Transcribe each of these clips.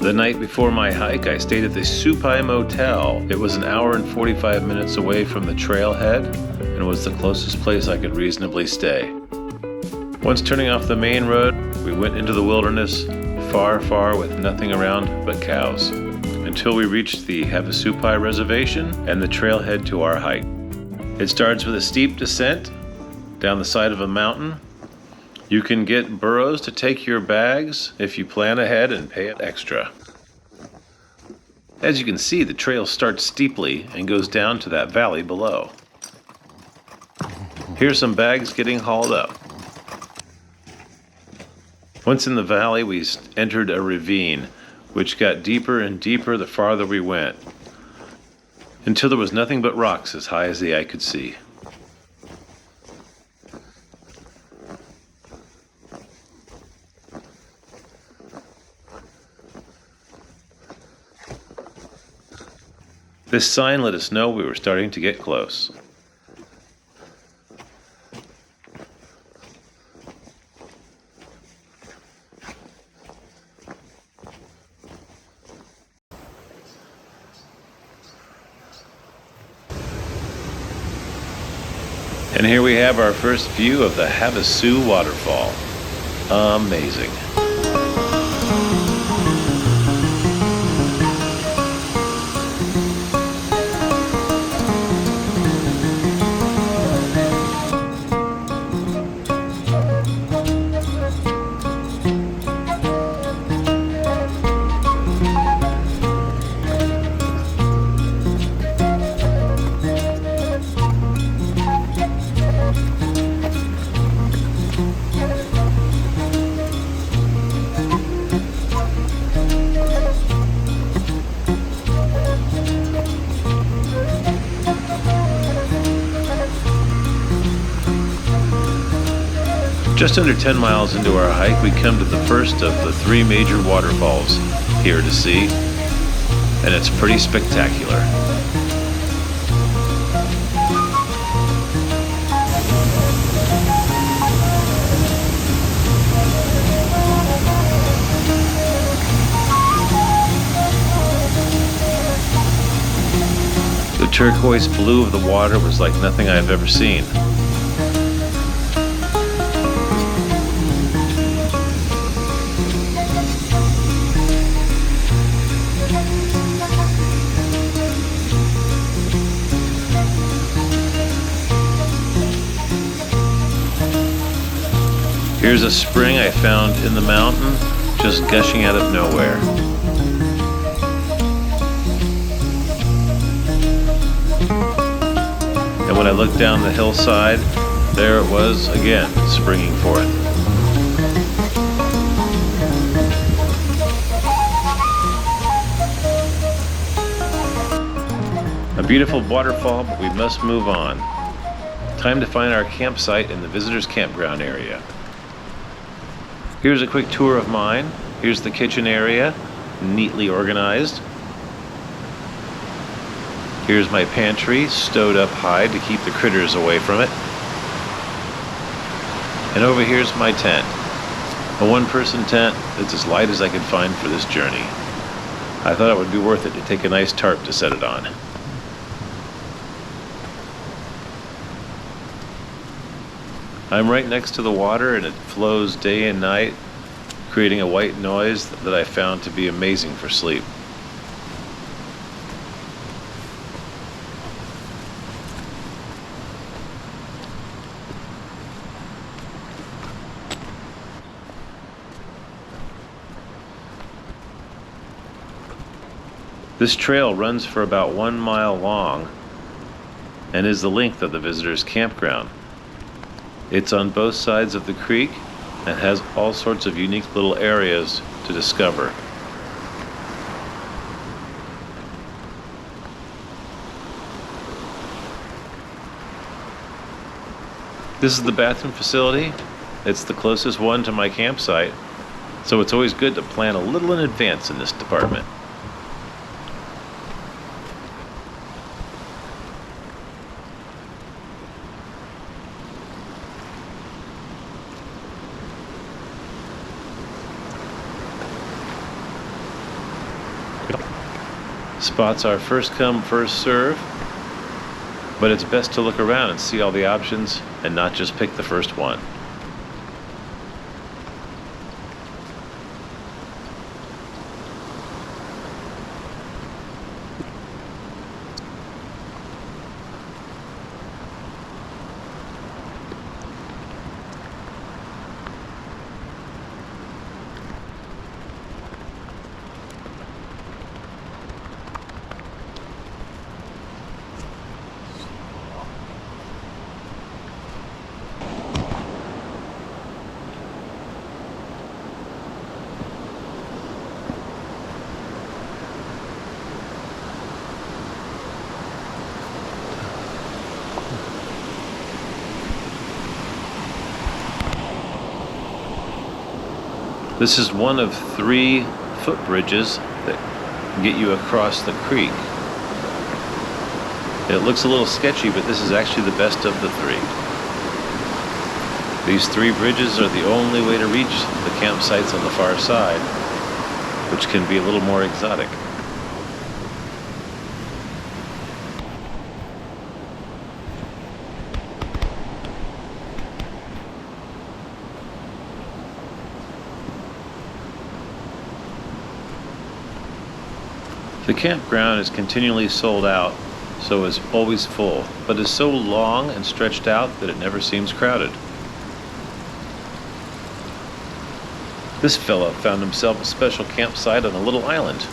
The night before my hike, I stayed at the Havasupai Motel. It was an hour and 45 minutes away from the trailhead and was the closest place I could reasonably stay. Once turning off the main road, we went into the wilderness, far, far with nothing around but cows, until we reached the Havasupai Reservation and the trailhead to our hike. It starts with a steep descent down the side of a mountain. You can get burros to take your bags if you plan ahead and pay extra. As you can see, the trail starts steeply and goes down to that valley below. Here's some bags getting hauled up. Once in the valley, we entered a ravine, which got deeper and deeper the farther we went, until there was nothing but rocks as high as the eye could see. This sign let us know we were starting to get close. And here we have our first view of the Havasu waterfall. Amazing. Just under 10 miles into our hike, we come to the first of the 3 major waterfalls here to see, and it's pretty spectacular. The turquoise blue of the water was like nothing I've ever seen. Here's a spring I found in the mountain, just gushing out of nowhere. And when I looked down the hillside, there it was again, springing forth. A beautiful waterfall, but we must move on. Time to find our campsite in the visitors' campground area. Here's a quick tour of mine. Here's the kitchen area, neatly organized. Here's my pantry, stowed up high to keep the critters away from it. And over here's my tent. A one-person tent that's as light as I could find for this journey. I thought it would be worth it to take a nice tarp to set it on. I'm right next to the water and it flows day and night, creating a white noise that I found to be amazing for sleep. This trail runs for about 1 mile long and is the length of the visitors' campground. It's on both sides of the creek and has all sorts of unique little areas to discover. This is the bathroom facility. It's the closest one to my campsite, so it's always good to plan a little in advance in this department. Spots are first come, first serve, but it's best to look around and see all the options and not just pick the first one. This is one of 3 footbridges that get you across the creek. It looks a little sketchy, but this is actually the best of the 3. These 3 bridges are the only way to reach the campsites on the far side, which can be a little more exotic. The campground is continually sold out, so is always full, but is so long and stretched out that it never seems crowded. This fella found himself a special campsite on a little island.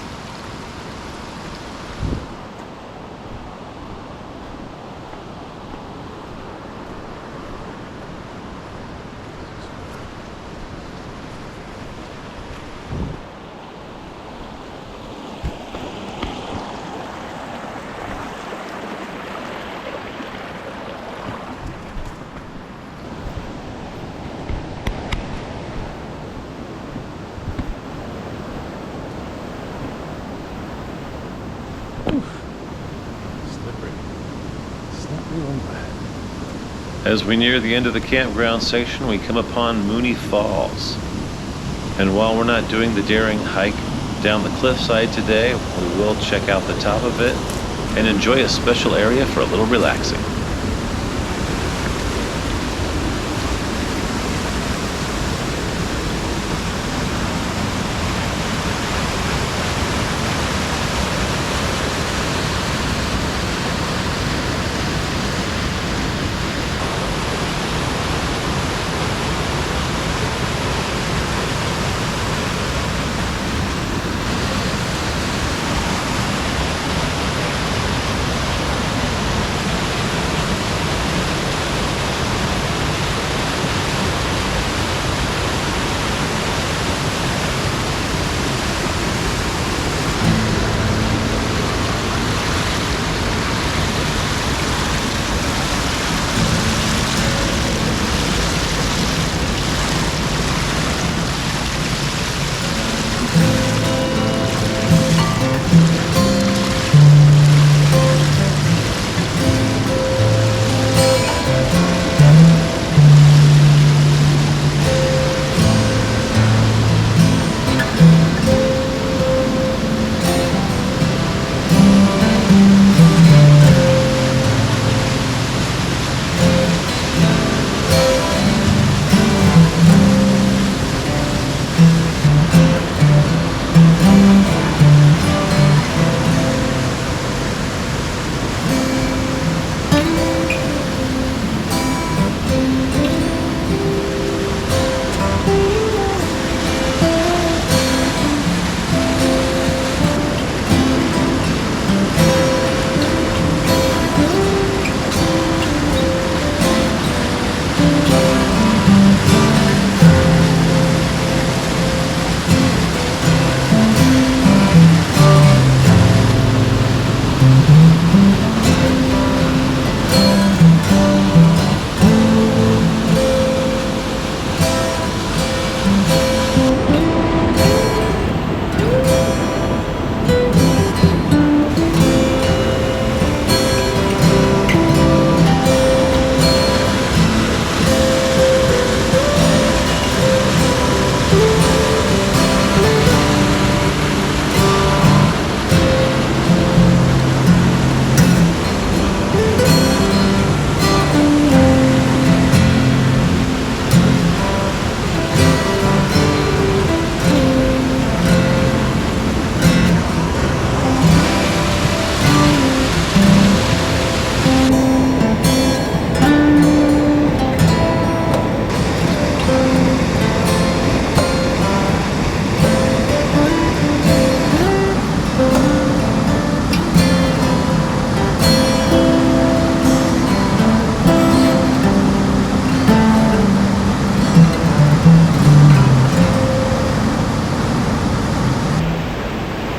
As we near the end of the campground section, we come upon Moony Falls. And while we're not doing the daring hike down the cliffside today, we will check out the top of it and enjoy a special area for a little relaxing.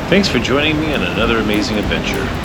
Thanks for joining me on another amazing adventure.